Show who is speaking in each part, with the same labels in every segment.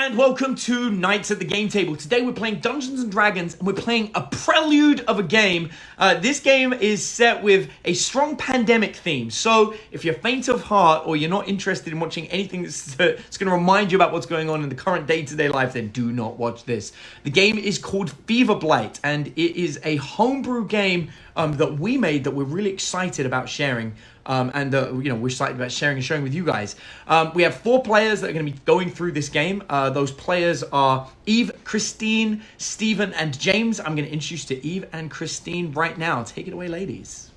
Speaker 1: and welcome to Nights at the Game Table. Today we're playing Dungeons & Dragons and we're playing a prelude of a game. This game is set with a strong pandemic theme. So if you're faint of heart or you're not interested in watching anything that's going to remind you about what's going on in the current day-to-day life, then do not watch this. The game is called Blight, and it is a homebrew game that we made that we're really excited about sharing. We're excited about sharing with you guys. We have 4 players that are going to be going through this game. Those players are Eve, Christine, Stephen, and James. I'm going to introduce you to Eve and Christine right now. Take it away, ladies.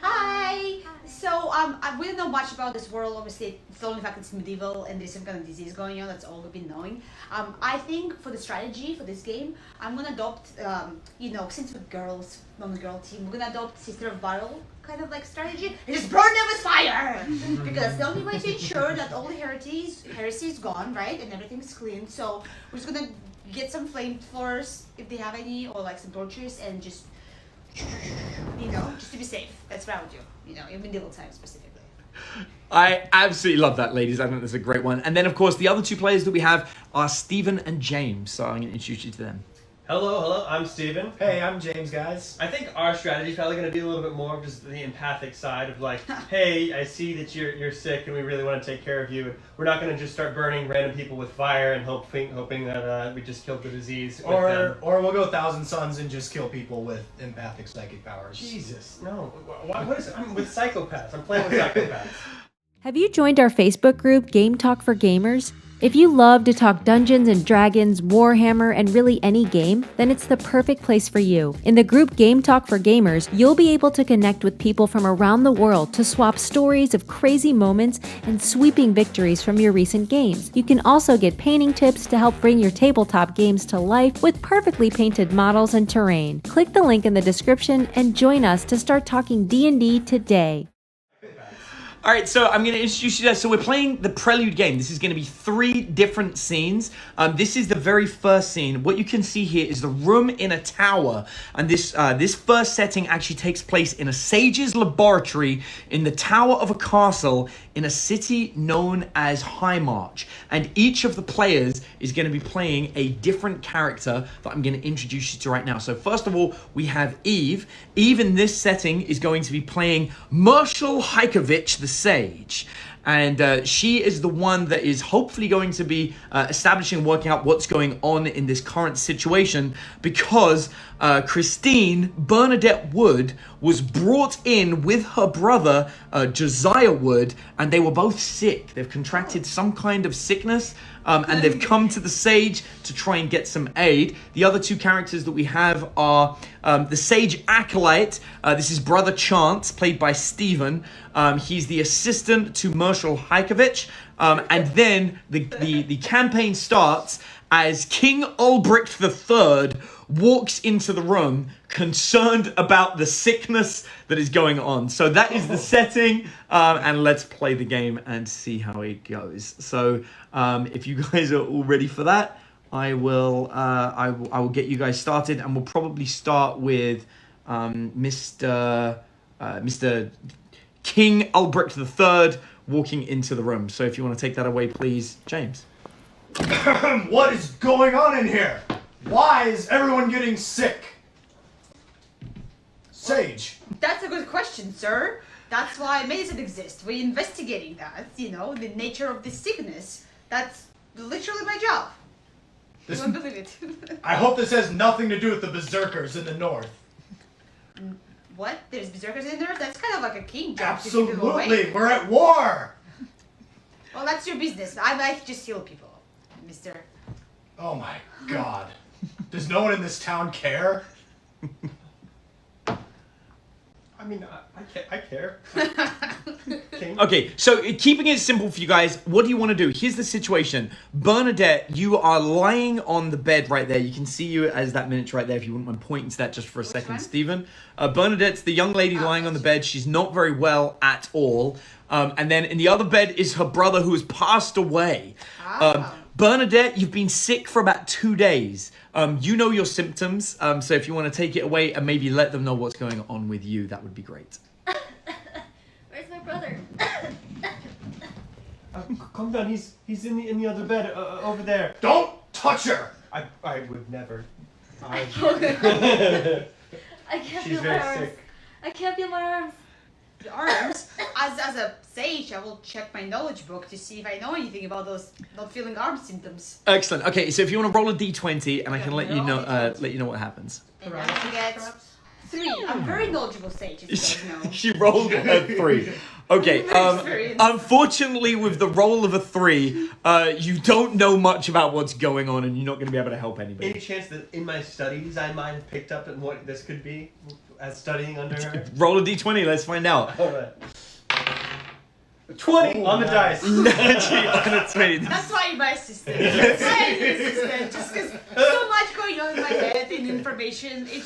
Speaker 2: Hi! So, we don't know much about this world. Obviously, it's the only fact it's medieval and there's some kind of disease going on. That's all we've been knowing. I think for the strategy for this game, I'm going to adopt, since we're girls, I'm a girl team, we're going to adopt Sister of Battle kind of like strategy and just burn them with fire! Because that's the only way to ensure that all the heresy is gone, right? And everything's clean. So, we're just going to get some flamethrowers, if they have any, or like some torches, and just just to be safe. That's what I would do, in medieval times specifically.
Speaker 1: I absolutely love that, ladies. I think that's a great one. And then, of course, the other 2 players that we have are Stephen and James. So I'm going to introduce you to them.
Speaker 3: Hello, I'm Steven.
Speaker 4: Hey, I'm James, guys.
Speaker 3: I think our strategy is probably going to be a little bit more of just the empathic side of like, hey, I see that you're sick and we really want to take care of you. And we're not going to just start burning random people with fire and hoping that we just killed the disease.
Speaker 4: Or we'll go Thousand Suns and just kill people with empathic psychic powers.
Speaker 3: Jesus, no. What is it? I'm with psychopaths. I'm playing with psychopaths.
Speaker 5: Have you joined our Facebook group, Game Talk for Gamers? If you love to talk Dungeons and Dragons, Warhammer, and really any game, then it's the perfect place for you. In the group Game Talk for Gamers, you'll be able to connect with people from around the world to swap stories of crazy moments and sweeping victories from your recent games. You can also get painting tips to help bring your tabletop games to life with perfectly painted models and terrain. Click the link in the description and join us to start talking D&D today.
Speaker 1: All right, so I'm going to introduce you guys. So we're playing the Prelude game. This is going to be 3 different scenes. This is the very first scene. What you can see here is the room in a tower. And this first setting actually takes place in a sage's laboratory in the tower of a castle in a city known as High March. And each of the players is going to be playing a different character that I'm going to introduce you to right now. So first of all, we have Eve. Eve in this setting is going to be playing Marshall Hikovich, the Sage. And she is the one that is hopefully going to be establishing and working out what's going on in this current situation, because Christine Bernadette Wood was brought in with her brother Josiah Wood, and they were both sick. They've contracted some kind of sickness, and they've come to the Sage to try and get some aid. The other 2 characters that we have are the Sage Acolyte. This is Brother Chance, played by Stephen. He's the assistant to Marshall Hikovich. And then the campaign starts as King Ulbricht III walks into the room concerned about the sickness that is going on. So that is the setting, and let's play the game and see how it goes. So if you guys are all ready for that, I will get you guys started, and we'll probably start with Mr. King Ulbricht III walking into the room. So if you want to take that away, please, James.
Speaker 4: What is going on in here? Why is everyone getting sick? Sage.
Speaker 2: That's a good question, sir. That's why medicine exists. We're investigating that, the nature of this sickness. That's literally my job. You won't believe it.
Speaker 4: I hope this has nothing to do with the berserkers in the north.
Speaker 2: What? There's berserkers in there? That's kind of like a king job. To keep people away.
Speaker 4: Absolutely, we're at war!
Speaker 2: Well, that's your business. I like just heal people, mister.
Speaker 4: Oh my god. Does no one in this town care?
Speaker 3: I mean, I care.
Speaker 1: Okay, so keeping it simple for you guys, what do you want to do? Here's the situation. Bernadette, you are lying on the bed right there. You can see you as that miniature right there, if you wouldn't mind pointing to that just for a second, Stephen. Bernadette's the young lady lying on the bed. She's not very well at all. And then in the other bed is her brother, who has passed away. Bernadette, you've been sick for about 2 days. You know your symptoms, so if you want to take it away and maybe let them know what's going on with you, that would be great.
Speaker 6: Where's my brother?
Speaker 3: Calm down. He's in the other bed over there.
Speaker 4: Don't touch her!
Speaker 3: I would never.
Speaker 6: I can't
Speaker 3: She's
Speaker 6: feel my
Speaker 3: very
Speaker 6: arms.
Speaker 3: sick.
Speaker 6: I can't feel my arms.
Speaker 2: The arms. As a sage, I will check my knowledge book to see if I know anything about those not feeling arm symptoms.
Speaker 1: Excellent. Okay, so if you want to roll a d20, and I can let you know what happens.
Speaker 2: And I will get 3. I'm very knowledgeable sage, as you guys know.
Speaker 1: She rolled a 3. Okay. Unfortunately, with the roll of a 3, you don't know much about what's going on, and you're not going to be able to help anybody.
Speaker 3: Any chance that in my studies I might have picked up on what this could be as studying under her?
Speaker 1: Roll a d20. Let's find out.
Speaker 3: All right. 20 on the dice.
Speaker 2: That's why my assistant. That's why I need an assistant. Just because so much going on in my head in information, I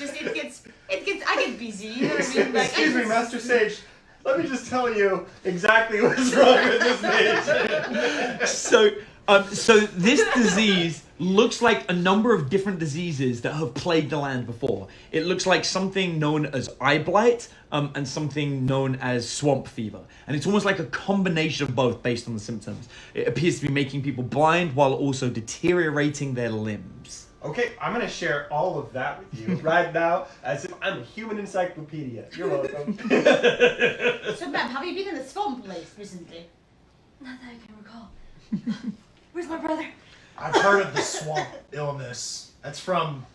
Speaker 2: get busy. You know what I mean? Like,
Speaker 3: Excuse me, Master Sage. Let me just tell you exactly what's wrong with this mage.
Speaker 1: So this disease looks like a number of different diseases that have plagued the land before. It looks like something known as eye blight and something known as swamp fever. And it's almost like a combination of both based on the symptoms. It appears to be making people blind while also deteriorating their limbs.
Speaker 3: Okay, I'm going to share all of that with you right now as if I'm a human encyclopedia. You're welcome.
Speaker 2: So, ma'am, have you been in the swamp place recently?
Speaker 6: Not that I can recall. Where's my brother?
Speaker 4: I've heard of the swamp illness. That's from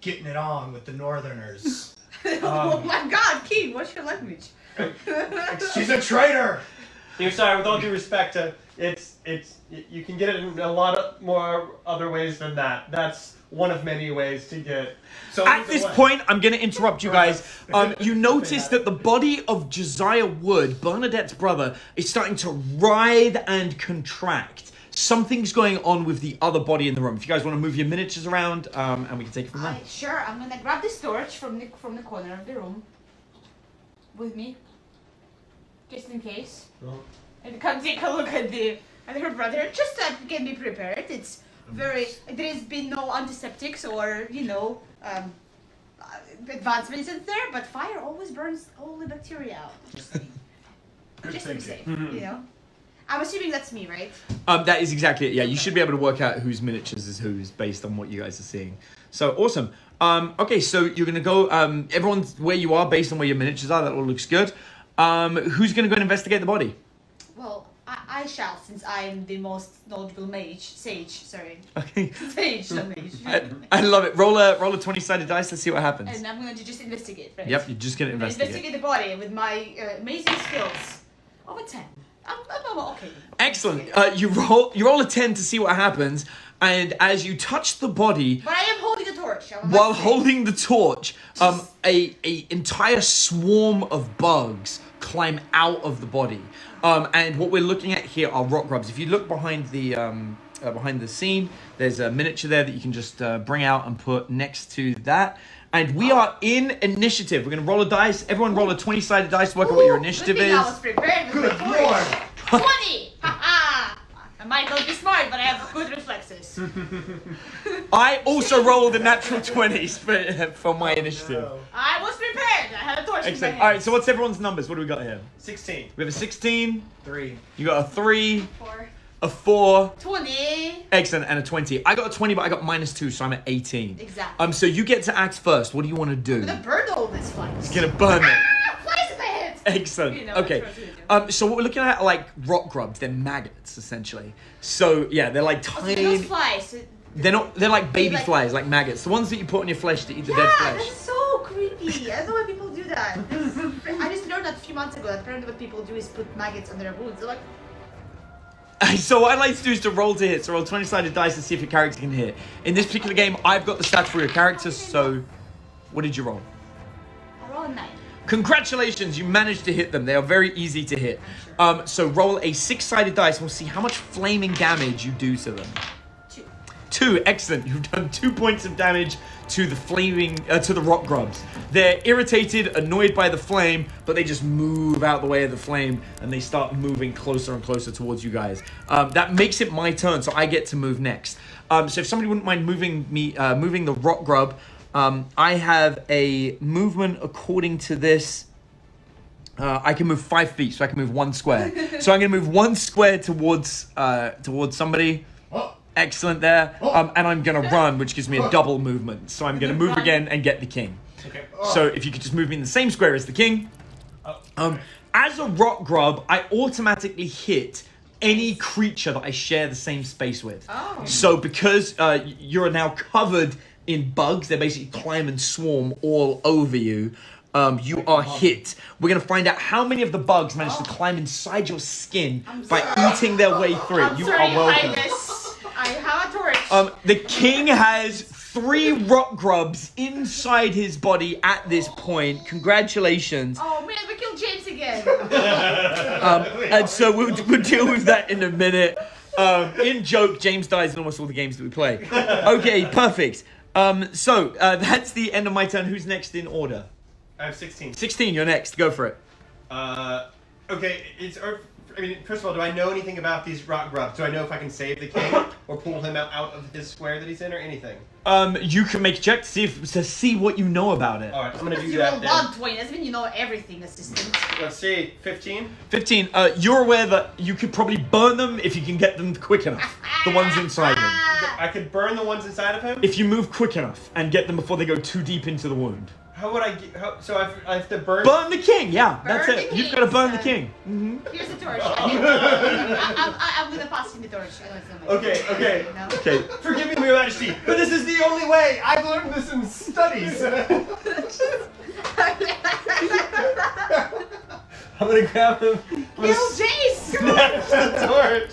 Speaker 4: getting it on with the Northerners.
Speaker 2: Oh my God, King, what's your language?
Speaker 4: She's a traitor!
Speaker 3: You're sorry, with all due respect, you can get it in a lot of more other ways than that. That's one of many ways to get. So
Speaker 1: at this point, I'm going to interrupt you guys. You notice that the body of Josiah Wood, Bernadette's brother, is starting to writhe and contract. Something's going on with the other body in the room. If you guys want to move your miniatures around, and we can take it from there.
Speaker 2: Sure, I'm gonna grab this torch from the corner of the room with me, just in case, and come take a look at her brother, just so I can be prepared. It's there's been no antiseptics or advancements in there, but fire always burns all the bacteria out. Just to be safe, I'm assuming that's me, right?
Speaker 1: That is exactly it. Yeah, you should be able to work out whose miniatures is whose based on what you guys are seeing. So awesome. Okay, so you're gonna go. Everyone's where you are based on where your miniatures are. That all looks good. Who's gonna go and investigate the body?
Speaker 2: Well, I shall, since I'm the most knowledgeable sage. Sorry.
Speaker 1: Okay.
Speaker 2: Sage, not mage.
Speaker 1: I love it. Roll a 20-sided dice. Let's see what happens.
Speaker 2: And I'm going to just investigate, right?
Speaker 1: Yep, you're just gonna investigate.
Speaker 2: Investigate the body with my amazing skills. Of a 10. I'm okay.
Speaker 1: Excellent. You roll a 10 to see what happens, and as you touch the body,
Speaker 2: But I am holding a torch.
Speaker 1: while holding the torch, a entire swarm of bugs climb out of the body. And what we're looking at here are rock grubs. If you look behind the scene, there's a miniature there that you can just bring out and put next to that. And we are in initiative. We're going to roll a dice. Everyone roll a 20-sided dice to work out what your initiative
Speaker 2: good thing
Speaker 1: is.
Speaker 2: I was prepared with
Speaker 4: Good
Speaker 2: the torch.
Speaker 4: lord!
Speaker 2: 20! Ha-ha! I might not be smart, but I have good reflexes.
Speaker 1: I also rolled a natural 20s for my initiative.
Speaker 2: I was prepared. I had a torch in my
Speaker 1: Excellent.
Speaker 2: hand.
Speaker 1: All right, so what's everyone's numbers? What do we got here?
Speaker 3: 16.
Speaker 1: We have a 16.
Speaker 4: 3.
Speaker 1: You got a 3.
Speaker 6: 4.
Speaker 1: A 4.
Speaker 2: 20.
Speaker 1: Excellent, and a 20. I got a 20, but I got -2, so I'm at 18.
Speaker 2: Exactly.
Speaker 1: So you get to act first. What do you want to do?
Speaker 2: I'm gonna burn all these flies.
Speaker 1: You're gonna burn it.
Speaker 2: Flies in my head.
Speaker 1: Excellent.
Speaker 2: You know,
Speaker 1: Okay.
Speaker 2: that's what I was gonna
Speaker 1: So what we're looking at are like rock grubs. They're maggots, essentially. So yeah, they're like
Speaker 2: So those
Speaker 1: tiny.
Speaker 2: flies.
Speaker 1: They're like baby
Speaker 2: like-
Speaker 1: flies, like maggots. The ones that you put on your flesh to eat the
Speaker 2: Yeah,
Speaker 1: dead flesh.
Speaker 2: that's so creepy. I don't know why people do that. I just learned that a few months ago. That apparently what people do is put maggots on their wounds. They're like,
Speaker 1: So what I'd like to do is to roll to hit. So roll 20-sided dice to see if your character can hit. In this particular game, I've got the stats for your character. So what did you roll?
Speaker 2: I roll a 9.
Speaker 1: Congratulations, you managed to hit them. They are very easy to hit. So roll a 6-sided dice. We'll see how much flaming damage you do to them.
Speaker 2: 2.
Speaker 1: 2, excellent. You've done 2 points of damage to the rock grubs. They're irritated, annoyed by the flame, but they just move out the way of the flame and they start moving closer and closer towards you guys. That makes it my turn, so I get to move next. So if somebody wouldn't mind moving the rock grub, I have a movement according to this I can move 5 feet, so I can move 1 square. So I'm going to move 1 square towards somebody.
Speaker 4: Oh.
Speaker 1: Excellent there. And I'm going to run, which gives me a double movement. So I'm going to move again and get the king.
Speaker 3: Okay.
Speaker 1: So if you could just move me in the same square as the king. As a rock grub, I automatically hit any creature that I share the same space with.
Speaker 2: Oh.
Speaker 1: So because you're now covered in bugs, they basically climb and swarm all over you. You are hit. We're going to find out how many of the bugs manage to climb inside your skin by eating their way through it. You are welcome.
Speaker 2: I have a torch.
Speaker 1: The king has 3 rock grubs inside his body at this point. Congratulations.
Speaker 2: Oh man, we killed James again.
Speaker 1: And so we'll deal with that in a minute. In joke, James dies in almost all the games that we play. Okay, perfect. So that's the end of my turn. Who's next in order?
Speaker 3: I have 16.
Speaker 1: 16, you're next. Go for it.
Speaker 3: Okay, first of all, do I know anything about these rock grubs? Do I know if I can save the king or pull him out of his square that he's in or anything?
Speaker 1: You can make a check to see what you know about it.
Speaker 3: All right, I'm going to do
Speaker 2: You
Speaker 3: that
Speaker 2: roll
Speaker 3: then.
Speaker 2: 120. Doesn't mean you know everything, assistant.
Speaker 3: Let's see, 15?
Speaker 1: 15. You're aware that you could probably burn them if you can get them quick enough. The ones inside them.
Speaker 3: I could burn the ones inside of him?
Speaker 1: If you move quick enough and get them before they go too deep into the wound.
Speaker 3: How would I get... So I have to burn...
Speaker 1: Burn the king, yeah, that's
Speaker 2: Burn
Speaker 1: it.
Speaker 2: the
Speaker 1: You've
Speaker 2: king,
Speaker 1: got to burn the
Speaker 2: son.
Speaker 1: king.
Speaker 2: Here's the torch. I'm gonna pass him the torch. I know it's not my
Speaker 3: Okay.
Speaker 2: No?
Speaker 1: Okay.
Speaker 3: Forgive me, Your Majesty, but this is the only way. I've learned this in studies. I'm going to grab him.
Speaker 2: Kill Jace!
Speaker 3: Snatch the torch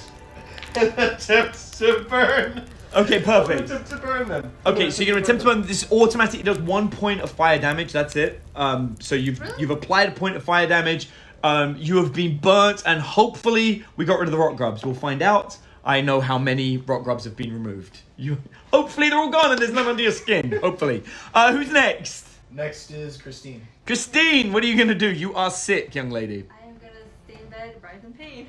Speaker 3: and attempt to burn.
Speaker 1: Okay, perfect.
Speaker 3: Attempt to burn them.
Speaker 1: Okay, so you're gonna attempt to burn. This automatically does 1 point of fire damage. That's it. So you've applied a point of fire damage. You have been burnt, and hopefully we got rid of the rock grubs. We'll find out. I know how many rock grubs have been removed. Hopefully they're all gone, and there's none under your skin. Hopefully. Who's next?
Speaker 4: Next is Christine.
Speaker 1: Christine, what are you gonna do? You are sick, young lady.
Speaker 6: I am gonna stay in bed, writhe in pain.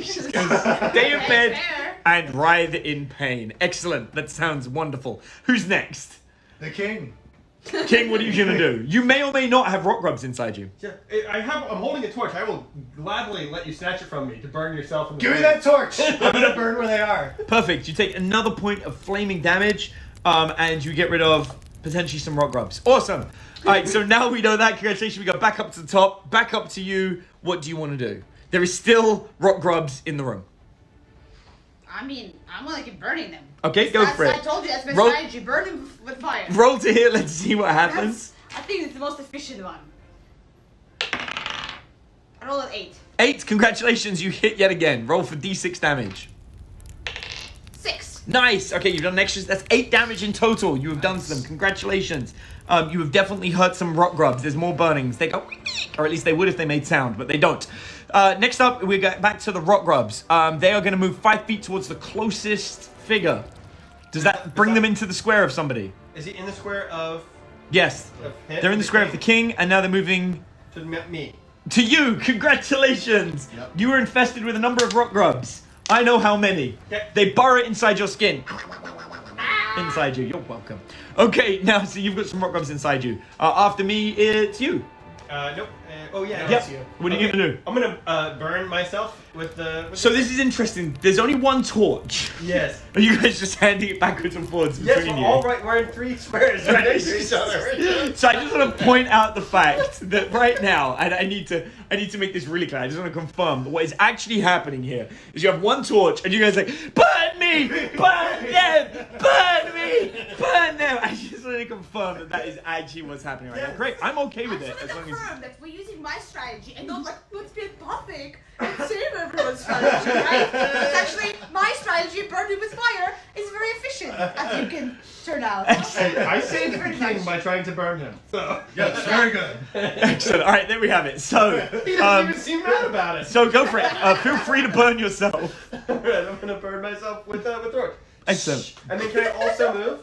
Speaker 1: She's gonna stay in bed
Speaker 2: fair.
Speaker 1: and writhe in pain. Excellent. That sounds wonderful. Who's next?
Speaker 4: The king.
Speaker 1: King, what are you gonna do? You may or may not have rock grubs inside you.
Speaker 3: Yeah, I'm holding a torch. I will gladly let you snatch it from me to burn yourself in the
Speaker 4: Give me
Speaker 3: face.
Speaker 4: that torch. I'm gonna burn where they are.
Speaker 1: Perfect. You take another point of flaming damage, and you get rid of potentially some rock grubs. Awesome. All right, so now we know that. Congratulations. We go back up to the top. Back up to you. What do you want to do? There is still rock grubs in the room.
Speaker 2: I mean, I'm gonna keep burning them.
Speaker 1: Okay, go for
Speaker 2: I
Speaker 1: it.
Speaker 2: told you that's my
Speaker 1: Roll-
Speaker 2: strategy. Burn them with fire.
Speaker 1: Roll to hit. Let's see what happens.
Speaker 2: I think it's the most efficient one. I rolled an 8.
Speaker 1: 8. Congratulations. You hit yet again. Roll for d6 damage.
Speaker 2: 6.
Speaker 1: Nice. Okay, you've done extras. That's 8 damage in total. You have done to them. Congratulations. You have definitely hurt some rock grubs. There's more burnings. They go, or at least they would if they made sound, but they don't. Next up, we get back to the rock grubs. They are going to move 5 feet towards the closest figure. Does that bring them into the square of somebody?
Speaker 3: Is he in the square of...
Speaker 1: Yes. They're in the square of the king, and now they're moving
Speaker 3: To me.
Speaker 1: to you. Congratulations.
Speaker 4: Yep.
Speaker 1: You were infested with a number of rock grubs. I know how many.
Speaker 3: Yep.
Speaker 1: They burrow inside your skin. Inside you. You're welcome. Okay, now, so you've got some rock grubs inside you. After me, it's you.
Speaker 3: Nope. Oh, yeah.
Speaker 1: Yep.
Speaker 4: you.
Speaker 1: What are you going to do?
Speaker 3: I'm going to burn myself with the...
Speaker 1: So this is interesting. There's only one torch.
Speaker 3: Yes.
Speaker 1: Are you guys just handing it backwards and forwards
Speaker 3: Yes,
Speaker 1: between
Speaker 3: we're
Speaker 1: you?
Speaker 3: all right. We're in 3 squares right next to each other.
Speaker 1: So I just want to point out the fact that right now, and I need to make this really clear. I just want to confirm that what is actually happening here is you have one torch, and you guys are like, burn me, burn them, burn me, burn them. I just want to confirm that that is actually what's happening right now. Great, I'm okay with it
Speaker 2: I
Speaker 1: as
Speaker 2: just
Speaker 1: long
Speaker 2: want to
Speaker 1: as.
Speaker 2: confirm that we're using my strategy and not like, let's be empathic and save everyone's strategy, right? It's actually my strategy, burning with fire, is very efficient, as you can turn out.
Speaker 3: I saved the
Speaker 2: Very
Speaker 3: king
Speaker 2: much.
Speaker 3: by trying to burn him. So
Speaker 4: Yes, very good.
Speaker 1: Excellent. All right, there we have it. So,
Speaker 3: he doesn't even seem mad about it.
Speaker 1: so go for it. Feel free to burn yourself.
Speaker 3: Alright, I'm gonna burn myself with torch.
Speaker 1: Excellent.
Speaker 3: And then can I also move?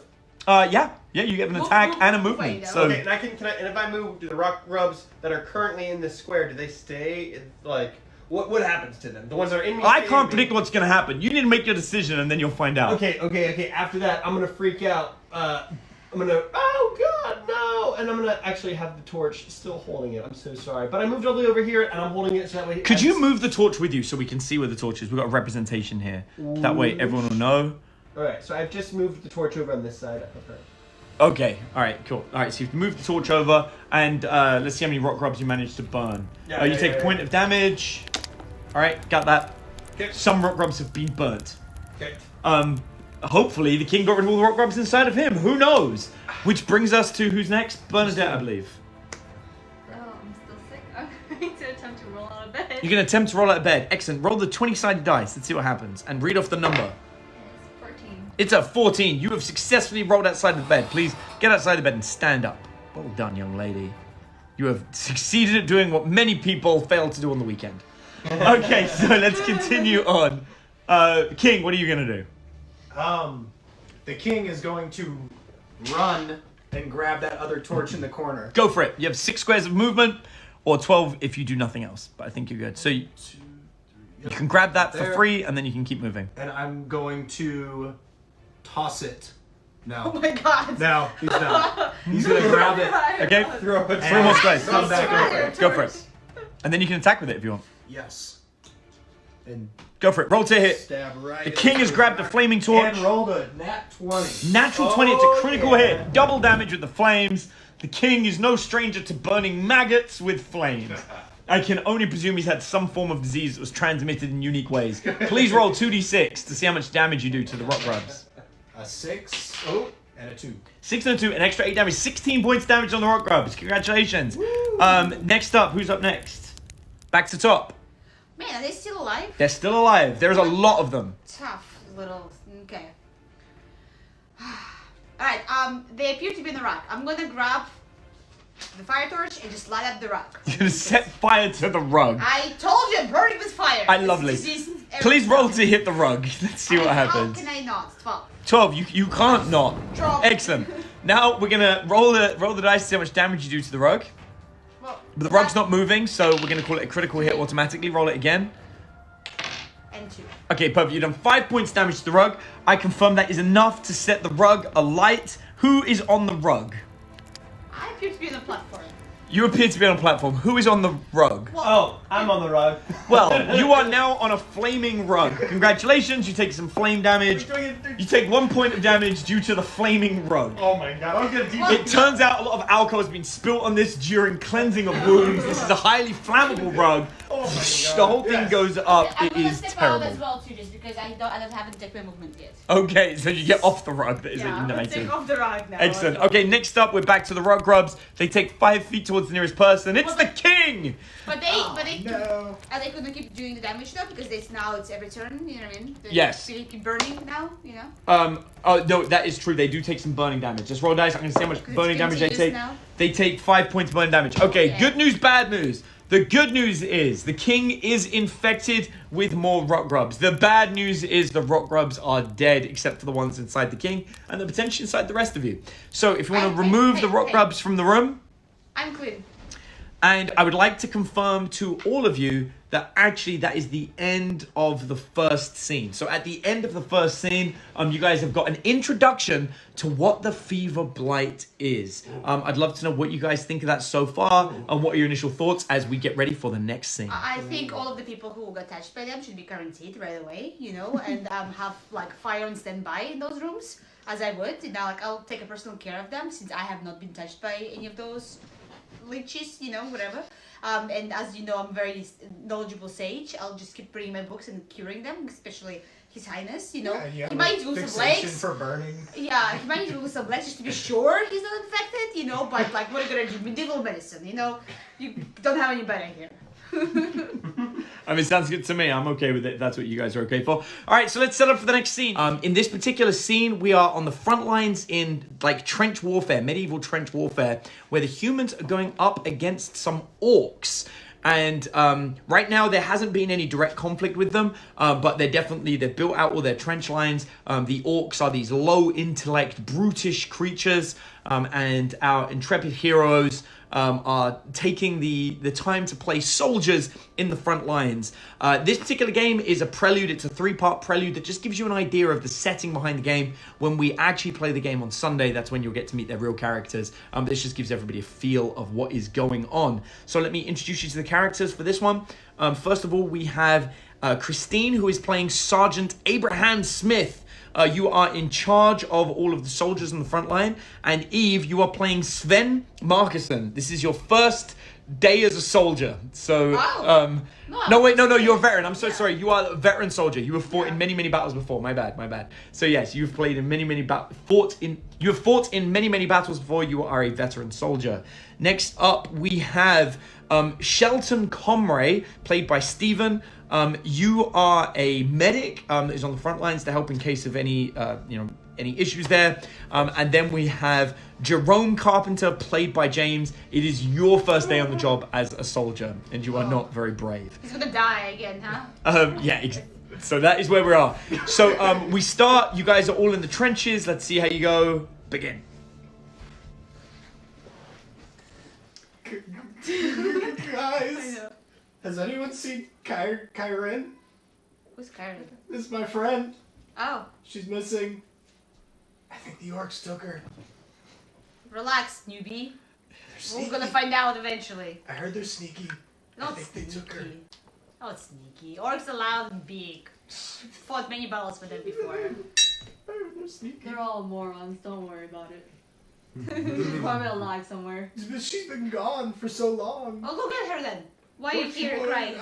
Speaker 1: Yeah, you get an attack and a movement.
Speaker 2: Wait,
Speaker 1: So.
Speaker 3: Okay, and if I move, do the rock grubs that are currently in this square, do they stay? Like, what happens to them? The ones that are in me.
Speaker 1: I
Speaker 3: stay in
Speaker 1: can't
Speaker 3: me?
Speaker 1: predict what's going to happen. You need to make your decision, and then you'll find out.
Speaker 3: Okay. After that, I'm gonna freak out. I'm gonna. Oh God, no! and I'm gonna actually have the torch still holding it. I'm so sorry, but I moved all the way over here, and I'm holding it so that way.
Speaker 1: Could you move the torch with you so we can see where the torch is? We've got a representation here. That way everyone will know.
Speaker 3: All right, so I've just moved the torch over on this side of her.
Speaker 1: Okay, all right, cool. All right, so you've moved the torch over, and let's see how many rock grubs you managed to burn. You take a point of damage. All right, got that.
Speaker 3: Okay.
Speaker 1: Some rock grubs have been burnt.
Speaker 3: Okay.
Speaker 1: Hopefully the king got rid of all the rock grubs inside of him. Who knows? Which brings us to who's next? Bernadette, I believe.
Speaker 6: Oh, I'm still sick. I'm going to attempt to roll out of bed.
Speaker 1: You're going to attempt to roll out of bed. Excellent. Roll the 20-sided dice. Let's see what happens. And read off the number.
Speaker 6: It's 14.
Speaker 1: It's a 14. You have successfully rolled outside of the bed. Please get outside the bed and stand up. Well done, young lady. You have succeeded at doing what many people fail to do on the weekend. Okay, so let's continue on. King, what are you going to do?
Speaker 4: The king is going to run and grab that other torch in the corner.
Speaker 1: Go for it. You have 6 squares of movement, or 12 if you do nothing else. But I think you're good. So you can grab that for free, and then you can keep moving.
Speaker 4: And I'm going to toss it.
Speaker 2: Oh
Speaker 4: No.
Speaker 2: my god.
Speaker 4: No, he's not. He's going to grab it.
Speaker 1: Okay?
Speaker 3: Throw it.
Speaker 1: 3 more squares.
Speaker 4: Come back over.
Speaker 1: Go for it. And then you can attack with it if you want.
Speaker 4: Yes. And
Speaker 1: Go for it. Roll to hit.
Speaker 4: stab right.
Speaker 1: The king has grabbed the flaming torch.
Speaker 4: And rolled a nat 20.
Speaker 1: Natural 20, it's a critical hit. Double damage with the flames. The king is no stranger to burning maggots with flames. I can only presume he's had some form of disease that was transmitted in unique ways. Please roll 2d6 to see how much damage you do to the rock grubs.
Speaker 4: A 6 and a 2.
Speaker 1: 6 and a 2, an extra 8 damage. 16 points damage on the rock grubs. Congratulations. Next up, who's up next? Back to top.
Speaker 2: Man, are they still alive?
Speaker 1: They're still alive. There's a lot of them.
Speaker 2: Tough little. Okay. Alright, they appear to be in the rock. I'm gonna grab the fire torch and just light up the rock.
Speaker 1: You're going to set fire to the rug.
Speaker 2: I told you, burning with fire.
Speaker 1: Lovely. Please roll to hit the rug. Let's see what happens.
Speaker 2: How can I not? 12.
Speaker 1: 12, you can't not.
Speaker 2: Drop.
Speaker 1: Excellent. Now we're gonna roll the dice to see how much damage you do to the rug.
Speaker 2: Well,
Speaker 1: But the rug's not moving, so we're gonna call it a critical hit automatically. Roll it again.
Speaker 2: And 2.
Speaker 1: Okay, perfect. You've done 5 points damage to the rug. I confirm that is enough to set the rug alight. Who is on the rug?
Speaker 2: I appear to be on a platform.
Speaker 1: You appear to be on a platform. Who is on the rug?
Speaker 3: Oh, I'm on the rug.
Speaker 1: Well, you are now on a flaming rug. Congratulations, you take some flame damage. You take 1 point of damage due to the flaming rug.
Speaker 3: Oh my god, I'm gonna deep.
Speaker 1: It turns out a lot of alcohol has been spilt on this during cleansing of wounds. This is a highly flammable rug.
Speaker 3: Oh my god.
Speaker 1: The whole thing goes up.
Speaker 2: I'm
Speaker 1: It
Speaker 2: gonna
Speaker 1: is
Speaker 2: step out as
Speaker 1: terrible.
Speaker 2: well too, just because I haven't taken my movement yet.
Speaker 1: Okay, so you get off the rug that is
Speaker 2: Yeah, I'm gonna
Speaker 1: ignited.
Speaker 2: take off the rug now.
Speaker 1: Excellent. Okay, next up, we're back to the rug grubs. They take 5 feet towards the nearest person. It's the king!
Speaker 2: But they
Speaker 4: No.
Speaker 2: are they gonna keep doing the damage though? Because it's every turn, you know what I mean?
Speaker 1: Yes.
Speaker 2: They keep burning now, you know?
Speaker 1: Oh, no, that is true. They do take some burning damage. Just roll dice. I'm going to see how much
Speaker 2: Because
Speaker 1: burning
Speaker 2: it's
Speaker 1: damage they
Speaker 2: continuous
Speaker 1: take.
Speaker 2: now.
Speaker 1: They take 5 points of burning damage. Okay,
Speaker 2: Yeah.
Speaker 1: good news, bad news. The good news is the king is infected with more rock grubs. The bad news is the rock grubs are dead, except for the ones inside the king and the potentially inside the rest of you. So if you want to remove the rock grubs from the room,
Speaker 2: I'm clean.
Speaker 1: and I would like to confirm to all of you that actually that is the end of the first scene. So at the end of the first scene, you guys have got an introduction to what the fever blight is. I'd love to know what you guys think of that so far, and what are your initial thoughts as we get ready for the next scene.
Speaker 2: I think all of the people who got touched by them should be quarantined right away, you know, and have like fire on standby in those rooms, as I would. Now, like I'll take a personal care of them since I have not been touched by any of those leeches, you know, whatever. And as you know, I'm very knowledgeable sage. I'll just keep reading my books and curing them, especially His Highness, you know.
Speaker 4: And you have
Speaker 2: He
Speaker 4: a
Speaker 2: might lose some
Speaker 4: fixation
Speaker 2: legs.
Speaker 4: for burning.
Speaker 2: Yeah, he might lose some legs just to be sure he's not infected, you know. But like, what are you gonna do? Medieval medicine, you know. You don't have any better here.
Speaker 1: I mean, sounds good to me. I'm okay with it. That's what you guys are okay for. All right, so let's set up for the next scene. In this particular scene, we are on the front lines in like trench warfare, medieval trench warfare, where the humans are going up against some orcs. And right now, there hasn't been any direct conflict with them, but they've built out all their trench lines. The orcs are these low intellect, brutish creatures, and our intrepid heroes are taking the time to play soldiers in the front lines. This particular game is a prelude. It's a 3-part prelude that just gives you an idea of the setting behind the game. When we actually play the game on Sunday, that's when you'll get to meet their real characters. This just gives everybody a feel of what is going on. So let me introduce you to the characters for this one. First of all, we have Christine, who is playing Sergeant Abraham Smith. You are in charge of all of the soldiers on the front line. And Eve, you are playing Sven Markuson. This is your first day as a soldier. So, no, you're a veteran. I'm so sorry. You are a veteran soldier. You have fought in many, many battles before. My bad. So yes, you've played in many, many you have fought in many, many battles before. You are a veteran soldier. Next up, we have Shelton Comray, played by Stephen. You are a medic that is on the front lines to help in case of any issues there. And then we have Jerome Carpenter, played by James. It is your first day on the job as a soldier, and you are not very brave.
Speaker 2: He's gonna die again, huh?
Speaker 1: So that is where we are. So we start. You guys are all in the trenches. Let's see how you go. Begin.
Speaker 4: Guys, has anyone seen Kyren?
Speaker 2: Who's Kyren?
Speaker 4: This is my friend.
Speaker 2: Oh.
Speaker 4: She's missing. I think the orcs took her.
Speaker 2: Relax, newbie. We're gonna find out eventually.
Speaker 4: I heard they're sneaky. I think they took her.
Speaker 2: Oh, it's sneaky. Orcs are loud and big. Fought many battles with them before.
Speaker 4: I heard they're sneaky.
Speaker 6: They're all morons. Don't worry about it. She's probably alive somewhere.
Speaker 4: But she's been gone for so long.
Speaker 2: Oh, go get her then. Why are you here crying?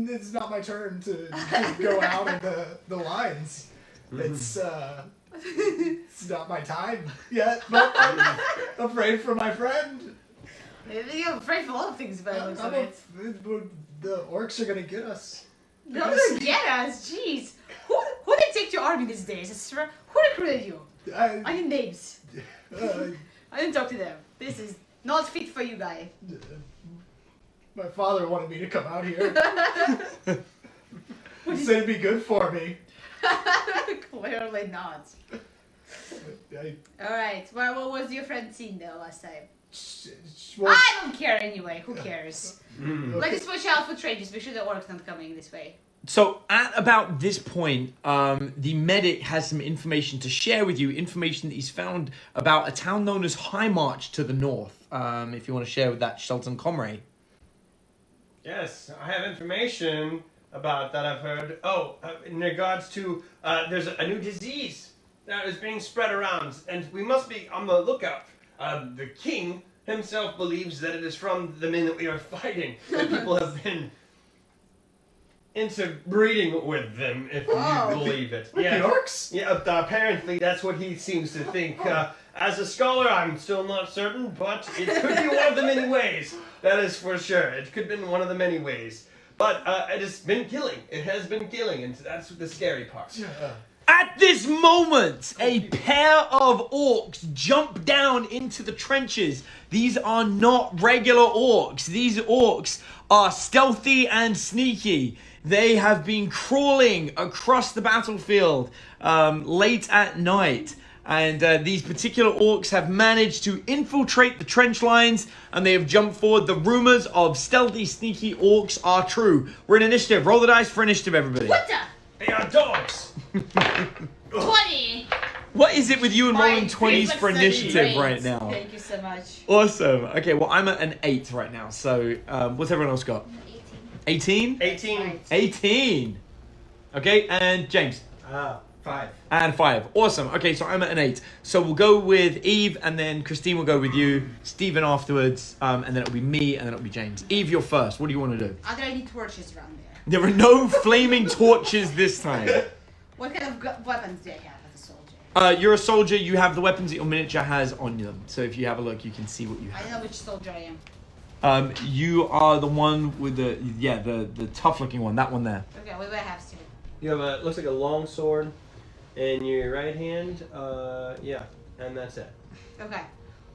Speaker 4: It's not my turn to go out of the lines. It's not my time yet, but I'm afraid for my friend.
Speaker 2: You're afraid for all things, but
Speaker 4: the orcs are gonna get us.
Speaker 2: They're gonna get us, jeez. Who did take to your army these days? Who recruited you? I need names. I didn't talk to them. This is not fit for you, guy.
Speaker 4: My father wanted me to come out here. He said it'd be good for me.
Speaker 2: Clearly not. Alright, well, what was your friend seen though last time? I don't care anyway, who cares? Let's watch out for trenches, make sure the orcs not coming this way.
Speaker 1: So at about this point, the medic has some information to share with you, information that he's found about a town known as High March to the north. If you want to share with that, Shelton Comray.
Speaker 3: Yes, I have information about that I've heard. In regards to, there's a new disease that is being spread around, and we must be on the lookout. The king himself believes that it is from the men that we are fighting, that people have been interbreeding with them, if you believe it.
Speaker 4: The orcs?
Speaker 3: Yeah, apparently that's what he seems to think. As a scholar, I'm still not certain, but it could be one of the many ways. That is for sure. It could have been one of the many ways. But it has been killing. It has been killing, and that's the scary part.
Speaker 1: At this moment, a pair of orcs jump down into the trenches. These are not regular orcs. These orcs are stealthy and sneaky. They have been crawling across the battlefield late at night. And these particular orcs have managed to infiltrate the trench lines, and they have jumped forward. The rumors of stealthy, sneaky orcs are true. We're in initiative. Roll the dice for initiative, everybody.
Speaker 2: What the?
Speaker 3: They are dogs!
Speaker 2: 20!
Speaker 1: What is it with you and rolling 20s for
Speaker 2: Such
Speaker 1: initiative
Speaker 2: great.
Speaker 1: right now?
Speaker 2: Thank you so much.
Speaker 1: Awesome. Okay, well, I'm at an 8 right now. So, what's everyone else got? 18?
Speaker 3: 18.
Speaker 1: 18. Okay, and James?
Speaker 4: 5.
Speaker 1: And 5. Awesome. Okay, so I'm at an 8. So we'll go with Eve, and then Christine will go with you, Stephen afterwards, and then it'll be me, and then it'll be James. Eve, you're first. What do you want to do?
Speaker 2: Are there any torches around there?
Speaker 1: There are no flaming torches this time.
Speaker 2: What kind of weapons do I have as a soldier?
Speaker 1: You're a soldier. You have the weapons that your miniature has on them. So if you have a look, you can see what you
Speaker 2: I
Speaker 1: have.
Speaker 2: don't know which soldier I am.
Speaker 1: You are the one with the tough-looking one. That one there.
Speaker 2: Okay, what do I have, Steven?
Speaker 3: You have looks like a long sword in your right hand. And that's it.
Speaker 2: Okay.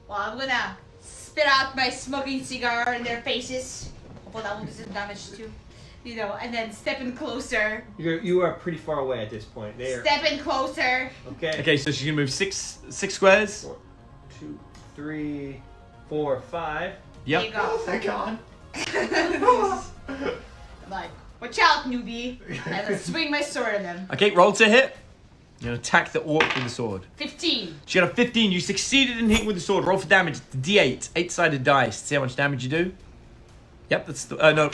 Speaker 2: Well, I'm gonna spit out my smoking cigar in their faces. Hopefully that won't do some damage too. You know, and then step in closer.
Speaker 3: You are pretty far away at this point.
Speaker 2: Step in closer.
Speaker 3: Okay.
Speaker 1: Okay, so she's gonna move six squares.
Speaker 3: 1, 2, 3, 4, 5.
Speaker 2: There you
Speaker 1: Yep.
Speaker 2: go.
Speaker 4: Thank God.
Speaker 2: Like, watch out, newbie. And let's swing my sword at them.
Speaker 1: Okay, roll to hit. You're gonna attack the orc with the sword.
Speaker 2: 15.
Speaker 1: She got a 15. You succeeded in hitting with the sword. Roll for damage. It's D8. 8-sided dice. See how much damage you do. Yep, that's the no.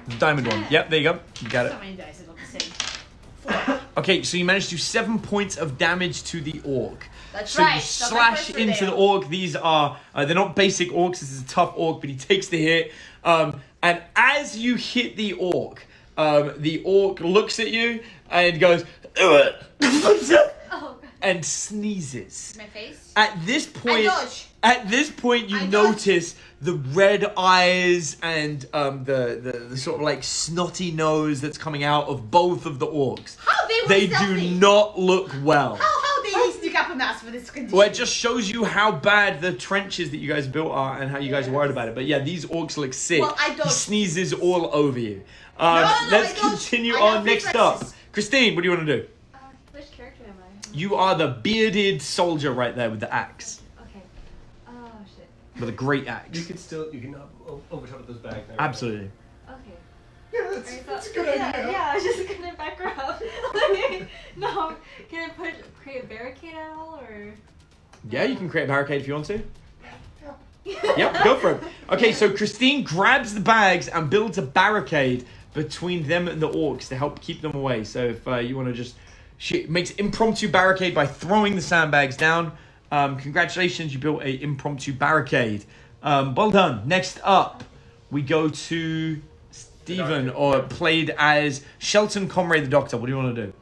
Speaker 1: The diamond one. Yep, there you go. You got it.
Speaker 2: So many dice that look the same.
Speaker 1: Okay, so you managed to do 7 points of damage to the orc.
Speaker 2: That's
Speaker 1: So
Speaker 2: right.
Speaker 1: you
Speaker 2: So my
Speaker 1: slash
Speaker 2: first
Speaker 1: into the
Speaker 2: prevail.
Speaker 1: orc. These are, they're not basic orcs. This is a tough orc, but he takes the hit. And as you hit the orc looks at you and goes,
Speaker 6: Oh, God.
Speaker 1: and sneezes.
Speaker 2: My face.
Speaker 1: At this point,
Speaker 2: dodge.
Speaker 1: you
Speaker 2: I dodge.
Speaker 1: notice the red eyes and the sort of like snotty nose that's coming out of both of the orcs.
Speaker 2: How they were
Speaker 1: They do
Speaker 2: stealthy?
Speaker 1: not look well.
Speaker 2: How they sneak up on us for this condition?
Speaker 1: Well, it just shows you how bad the trenches that you guys built are and how you guys are worried about it. But yeah, these orcs look sick.
Speaker 2: Well, I don't-
Speaker 1: He sneezes all over you.
Speaker 2: no,
Speaker 1: Let's
Speaker 2: I don't.
Speaker 1: continue
Speaker 2: I
Speaker 1: on.
Speaker 2: have
Speaker 1: Next up,
Speaker 2: reflexes.
Speaker 1: Christine, what do you want to do?
Speaker 6: Which character am I?
Speaker 1: You are the bearded soldier right there with the axe.
Speaker 6: Okay. Oh, shit.
Speaker 1: With a great
Speaker 3: You
Speaker 1: axe.
Speaker 3: can overtop those bags. Now.
Speaker 1: Absolutely.
Speaker 6: Okay.
Speaker 4: Yeah,
Speaker 6: Alright,
Speaker 4: that's
Speaker 6: so-
Speaker 4: a good
Speaker 6: yeah,
Speaker 4: idea.
Speaker 6: Yeah, I was just gonna back her up. No, can I create a barricade at all, or?
Speaker 1: Yeah, you can create a barricade if you want to. Yep, go for it. Okay, so Christine grabs the bags and builds a barricade between them and the orcs to help keep them away. So if you want to just... She makes impromptu barricade by throwing the sandbags down. Congratulations, you built a impromptu barricade. Well done. Next up, we go to Stephen, or played as Shelton Comrade the Doctor. What do you want to do?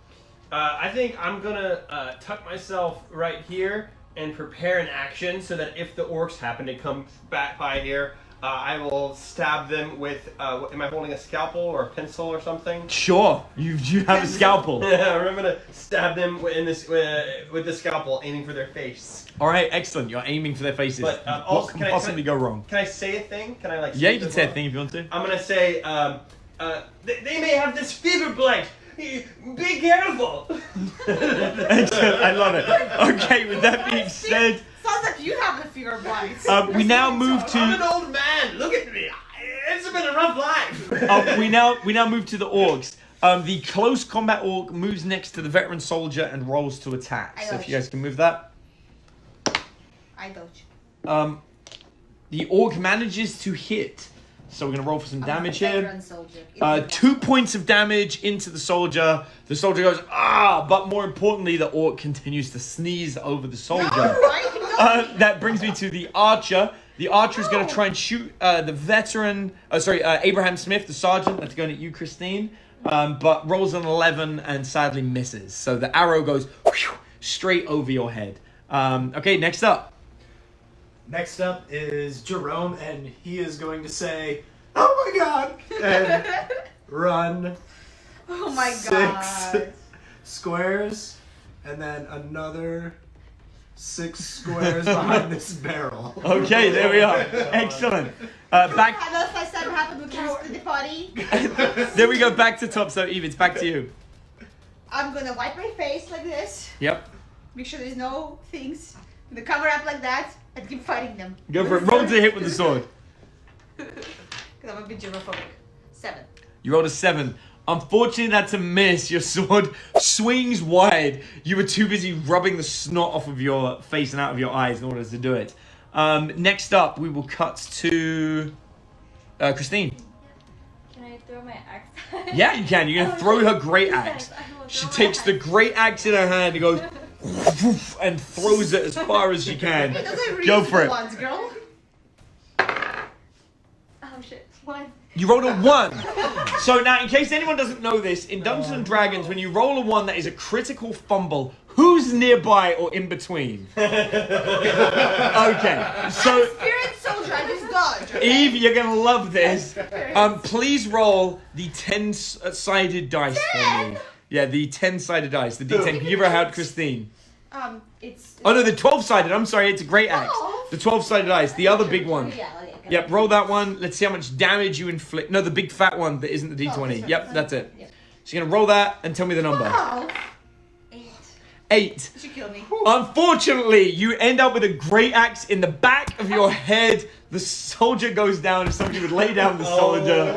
Speaker 3: I think I'm gonna tuck myself right here and prepare an action so that if the orcs happen to come back by here, I will stab them with. Am I holding a scalpel or a pencil or something?
Speaker 1: Sure, you have a scalpel.
Speaker 3: Yeah, I'm gonna stab them in this with the scalpel, aiming for their face.
Speaker 1: All right, excellent. You're aiming for their faces.
Speaker 3: But,
Speaker 1: what
Speaker 3: also,
Speaker 1: can
Speaker 3: can I-
Speaker 1: possibly go wrong?
Speaker 3: Can I say a thing? Can I like?
Speaker 1: Yeah,
Speaker 3: say
Speaker 1: you can
Speaker 3: this
Speaker 1: say a
Speaker 3: one?
Speaker 1: thing if you want to.
Speaker 3: I'm gonna say, they may have this fever blight. Be careful.
Speaker 1: Excellent, I love it. Okay, with that being said,
Speaker 2: Sounds like you have the fear of blight.
Speaker 1: we now move
Speaker 3: I'm an
Speaker 1: to
Speaker 3: old man. Look at me. It's been a rough life.
Speaker 1: we now move to the orcs. The close combat orc moves next to the veteran soldier and rolls to attack. So if you guys can move that.
Speaker 2: I dodge.
Speaker 1: The orc manages to hit. So we're gonna roll for some damage here.
Speaker 2: Veteran soldier.
Speaker 1: 2 points of damage into the soldier. The soldier goes, ah! But more importantly, the orc continues to sneeze over the soldier. That brings me to the archer. The archer is going to try and shoot the veteran, Abraham Smith, the sergeant. That's going at you, Christine. But rolls an 11 and sadly misses. So the arrow goes whew, straight over your head. Okay, next up.
Speaker 4: Next up is Jerome, and he is going to say, "Oh my God!" and run
Speaker 2: Oh my
Speaker 4: 6
Speaker 2: god.
Speaker 4: squares, and then another 6 squares behind this barrel.
Speaker 1: Okay, there we are. Excellent. Back.
Speaker 2: I know if I said what happened with the party.
Speaker 1: There we go. Back to top. So Eve, it's back to you.
Speaker 2: I'm gonna wipe my face like this.
Speaker 1: Yep.
Speaker 2: Make sure there's no things. I'm gonna cover up like that and keep fighting them.
Speaker 1: Go for it. Roll to hit with the sword.
Speaker 2: Because I'm a bit germophobic. 7.
Speaker 1: You rolled a 7. Unfortunately, that's a miss. Your sword swings wide. You were too busy rubbing the snot off of your face and out of your eyes in order to do it. Next up, we will cut to Christine.
Speaker 6: Can I throw my axe?
Speaker 1: Yeah, you can. You're going to throw her great axe. She takes the great axe in her hand and goes woof, and throws it as far as she can.
Speaker 2: Hey, those are
Speaker 1: Go for
Speaker 2: reasonable
Speaker 1: it.
Speaker 2: ones, girl.
Speaker 6: Oh shit! 1.
Speaker 1: You rolled a 1. So now, in case anyone doesn't know this, in Dungeons and Dragons, when you roll a 1, that is a critical fumble. Who's nearby or in between? Okay, so
Speaker 2: Spirit soldier, I just dodge. Okay?
Speaker 1: Eve, you're gonna love this. Please roll the 10-sided dice for me. Yeah, the 10-sided dice, the D10. Can you give her a hand, Christine?
Speaker 2: It's.
Speaker 1: Oh no, the 12-sided. I'm sorry, it's a great axe.
Speaker 2: Oh.
Speaker 1: The 12-sided dice, the other big one.
Speaker 2: Yeah, okay.
Speaker 1: Yep, roll that one. Let's see how much damage you inflict. No, the big fat one that isn't the D20.
Speaker 2: Oh, this one.
Speaker 1: Yep, that's it.
Speaker 2: Yep.
Speaker 1: So you're gonna roll that and tell me the number.
Speaker 2: Wow.
Speaker 6: 8.
Speaker 1: 8.
Speaker 2: You should kill me.
Speaker 1: Unfortunately, you end up with a great axe in the back of your head. The soldier goes down. If somebody would lay down the soldier.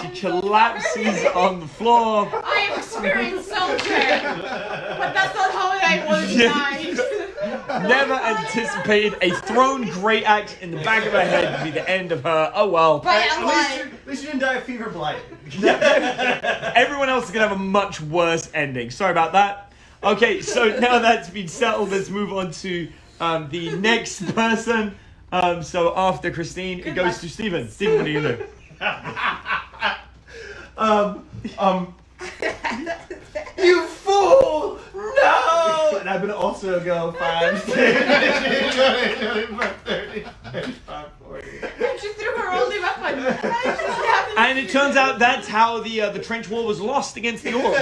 Speaker 1: She collapses on the floor.
Speaker 2: I am experienced soldier, but that's not how I want to die.
Speaker 1: Never anticipated a thrown great axe in the back of her head to be the end of her. Oh well.
Speaker 2: But I'm
Speaker 3: At
Speaker 2: like,
Speaker 3: least you didn't die of fever blight.
Speaker 1: Everyone else is going to have a much worse ending. Sorry about that. Okay, so now that's been settled, let's move on to the next person. So after Christine, it goes to Stephen. Stephen, what do you do?
Speaker 3: You fool! No! And I'm gonna also go 5, 6, 25, 30, 35, 40.
Speaker 2: she threw her only weapon.
Speaker 1: And it turns out that's how the trench war was lost against the orcs.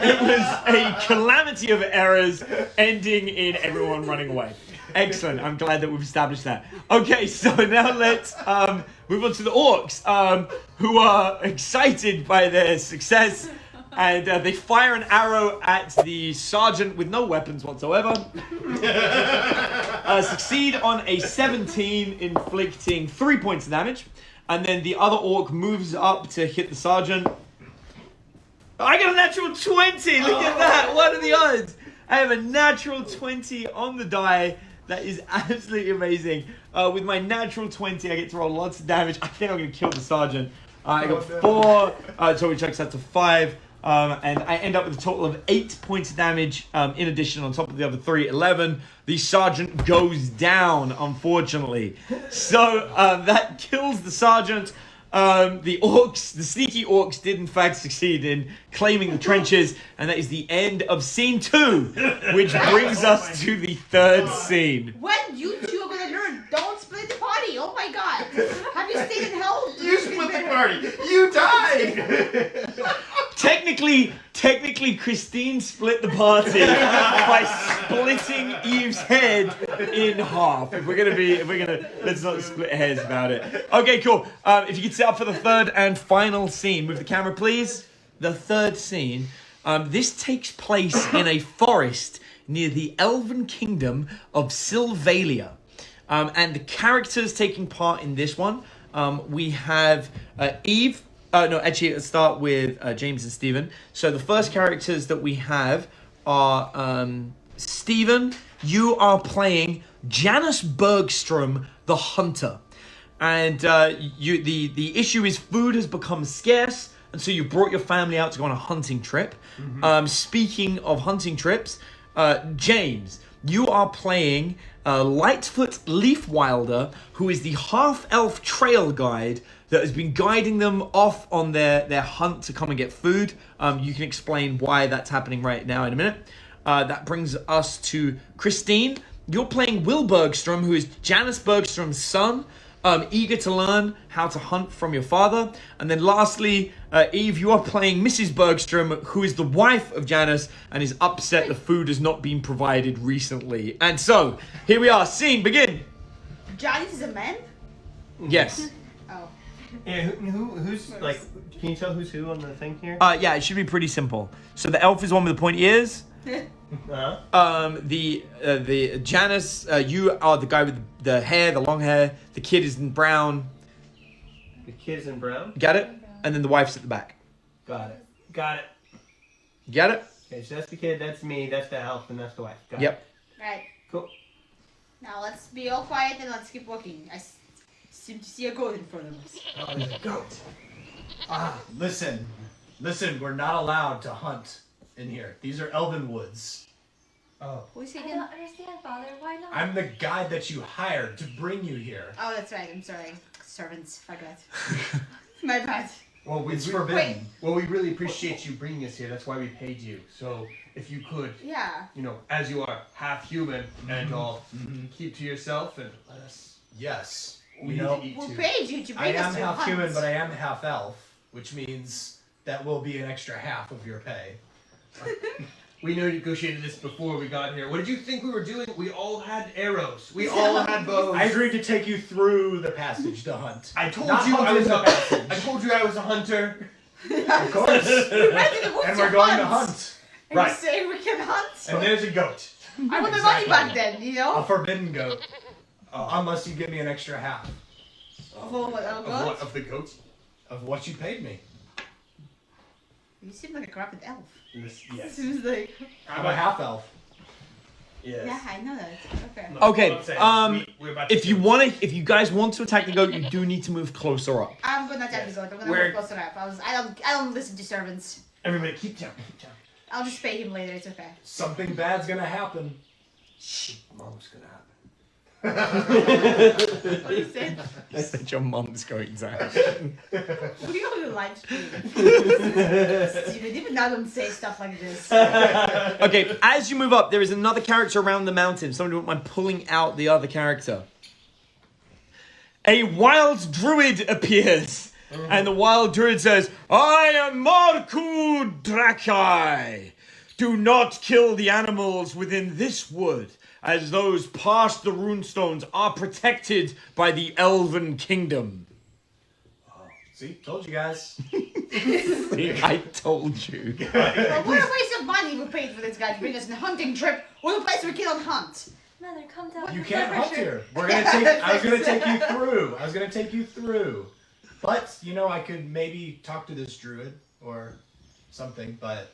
Speaker 1: It was a calamity of errors ending in everyone running away. Excellent. I'm glad that we've established that. Okay, so now let's move on to the orcs, who are excited by their success. And they fire an arrow at the sergeant with no weapons whatsoever. Succeed on a 17, inflicting 3 points of damage. And then the other orc moves up to hit the sergeant. I got a natural 20! Look at that! What are the odds? I have a natural 20 on the die. That is absolutely amazing. With my natural 20, I get to roll lots of damage. I think I'm going to kill the sergeant. I got 4, so which checks out to 5. And I end up with a total of 8 points of damage in addition on top of the other 3, 11. The sergeant goes down, unfortunately. So that kills the sergeant. The orcs, the sneaky orcs, did in fact succeed in claiming the trenches, and that is the end of scene 2, which brings us to the third scene.
Speaker 2: When you two are gonna learn, don't split the party. Oh my god. Have you stayed in hell?
Speaker 3: You split the party! You died!
Speaker 1: Technically, Christine split the party by splitting Eve's head in half. If we're gonna, let's not split hairs about it. Okay, cool. If you could set up for the third and final scene, move the camera, please. The third scene. This takes place in a forest near the elven kingdom of Sylvalia, and the characters taking part in this one, we have Eve. No, actually, let's start with James and Stephen. So the first characters that we have are Stephen. You are playing Janus Bergstrom, the hunter, and the issue is food has become scarce, and so you brought your family out to go on a hunting trip. Mm-hmm. Speaking of hunting trips, James, you are playing Lightfoot Leafwilder, who is the half-elf trail guide that has been guiding them off on their hunt to come and get food. You can explain why that's happening right now in a minute. That brings us to Christine. You're playing Will Bergstrom, who is Janus Bergstrom's son, eager to learn how to hunt from your father. And then lastly, Eve, you are playing Mrs. Bergstrom, who is the wife of Janus and is upset the food has not been provided recently. And so, here we are. Scene, begin.
Speaker 2: Janus is a man?
Speaker 1: Yes.
Speaker 2: Oh.
Speaker 3: Yeah, who's like? Can you tell who's who on the thing here?
Speaker 1: Yeah, it should be pretty simple. So the elf is one with the pointy ears.
Speaker 3: Uh-huh.
Speaker 1: The Janus, you are the guy with the hair, the long hair. The kid is in brown.
Speaker 3: The kid's in brown.
Speaker 1: Got it? And then the wife's at the back.
Speaker 3: Got it.
Speaker 1: Got it?
Speaker 3: Okay, so that's the kid, that's me, that's the elf, and that's the wife. Got it.
Speaker 1: Yep.
Speaker 2: Right.
Speaker 3: Cool.
Speaker 2: Now let's be all quiet and let's keep walking. I seem to see a goat in front of us.
Speaker 4: Oh, there's a goat. Listen, we're not allowed to hunt in here. These are elven woods.
Speaker 3: Oh.
Speaker 2: Who is he
Speaker 6: I
Speaker 2: again?
Speaker 6: don't understand, Father. Why not?
Speaker 4: I'm the guide that you hired to bring you here.
Speaker 2: Oh, that's right. I'm sorry. Servants, forgot. My bad.
Speaker 3: Well,
Speaker 4: It's forbidden.
Speaker 3: Well, we really appreciate you bringing us here. That's why we paid you. So, if you could,
Speaker 2: Yeah.
Speaker 3: you know, as you are half human and all, keep to yourself and let us.
Speaker 4: Yes.
Speaker 3: We
Speaker 4: You
Speaker 3: need
Speaker 4: know,
Speaker 3: to eat
Speaker 2: We
Speaker 3: too.
Speaker 2: paid you to
Speaker 4: I
Speaker 2: bring us
Speaker 4: am
Speaker 2: to
Speaker 4: half
Speaker 2: hunt.
Speaker 4: human, but I am half elf, which means that will be an extra half of your pay.
Speaker 3: We negotiated this before we got here. What did you think we were doing? We all had arrows. We all had bows.
Speaker 4: I agreed to take you through the passage to hunt.
Speaker 3: I told
Speaker 4: Not
Speaker 3: you I
Speaker 4: hunt
Speaker 3: was
Speaker 4: in
Speaker 3: a.
Speaker 4: the passage.
Speaker 3: I told you I was a hunter.
Speaker 4: Of course.
Speaker 2: Right to the woods
Speaker 4: And we're going to
Speaker 2: hunt.
Speaker 4: hunt.
Speaker 2: And
Speaker 3: Right.
Speaker 2: you say we can hunt?
Speaker 3: And there's a goat.
Speaker 2: I want my money back then, you
Speaker 4: A
Speaker 2: know?
Speaker 4: forbidden goat. Unless you give me an extra half
Speaker 2: Of what?
Speaker 3: Of what? Of the goat?
Speaker 4: of what you paid me.
Speaker 2: You seem like a corrupted elf.
Speaker 3: Yes.
Speaker 2: Seems like.
Speaker 4: I'm a half elf.
Speaker 3: Yes.
Speaker 2: Yeah, I know that. Okay.
Speaker 3: No,
Speaker 1: Okay,
Speaker 3: what I'm saying is we're about to
Speaker 1: if you guys want to attack the goat, you do need to move closer up.
Speaker 2: I'm gonna attack the goat. I'm gonna
Speaker 3: Where-
Speaker 2: move closer up. I don't listen to servants.
Speaker 3: Everybody keep down, keep down.
Speaker 2: I'll just pay him later. It's okay.
Speaker 4: Something bad's gonna happen.
Speaker 3: Shh, mom's gonna happen.
Speaker 2: What do you say?
Speaker 1: I said your mom's going to happen.
Speaker 2: We go to the live stream. Steven, even now don't say stuff like this.
Speaker 1: Okay, as you move up, there is another character around the mountain. Somebody wouldn't mind pulling out the other character. A wild druid appears. And the wild druid says, I am Marku Drakai. Do not kill the animals within this wood, as those past the runestones are protected by the elven kingdom.
Speaker 4: See, told you guys.
Speaker 1: I told you.
Speaker 2: Well, what a waste of money we paid for this guy to bring us on a hunting trip or a place we cannot hunt.
Speaker 6: Mother, come down.
Speaker 4: You
Speaker 6: with
Speaker 4: can't
Speaker 6: the
Speaker 4: hunt
Speaker 6: pressure.
Speaker 4: here. I was gonna take you through. But you know, I could maybe talk to this druid or something. But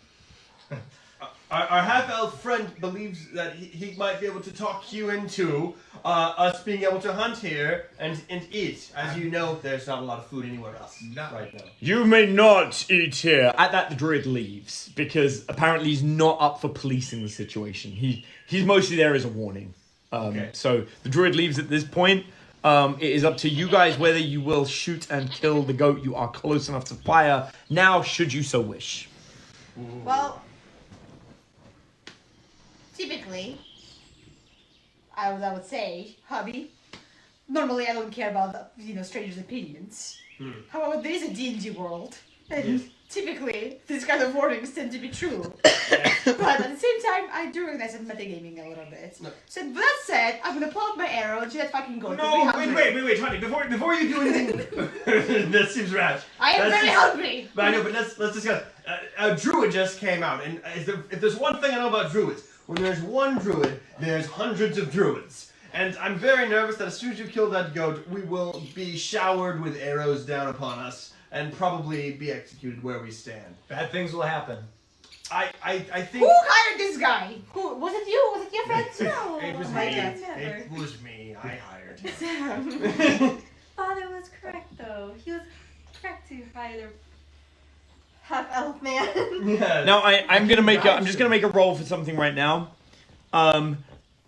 Speaker 3: Our half-elf friend believes that he might be able to talk you into us being able to hunt here and eat. As you know, there's not a lot of food anywhere else right now.
Speaker 1: You may not eat here. At that, the druid leaves because apparently he's not up for policing the situation. He's mostly there as a warning.
Speaker 3: Okay.
Speaker 1: So the druid leaves at this point. It is up to you guys whether you will shoot and kill the goat. You are close enough to fire now, should you so wish.
Speaker 2: Well, typically, I would say, hubby. Normally, I don't care about strangers' opinions. However, there is a D&D world, and typically, these kind of warnings tend to be true. But at the same time, I do recognize I'm metagaming a little bit.
Speaker 3: No.
Speaker 2: So with that said, I'm gonna pull out my arrow and shoot that fucking goat.
Speaker 3: No, wait, honey. Before you do anything, that seems rash.
Speaker 2: I am
Speaker 3: Let's
Speaker 2: very
Speaker 3: just-
Speaker 2: hungry.
Speaker 3: But I know, but let's discuss. A druid just came out, and if there's one thing I know about druids, when there's one druid, there's hundreds of druids. And I'm very nervous that as soon as you kill that goat, we will be showered with arrows down upon us, and probably be executed where we stand.
Speaker 4: bad things will happen.
Speaker 3: I think...
Speaker 2: Who hired this guy? Who was it? You? Was it your friend?
Speaker 6: No.
Speaker 3: It was
Speaker 2: Oh
Speaker 3: me.
Speaker 2: my God.
Speaker 6: Never.
Speaker 3: It was me. I hired him.
Speaker 6: Father was correct, though. He was correct to hire their half-elf man.
Speaker 3: Yeah.
Speaker 1: Now I'm just gonna make a roll for something right now.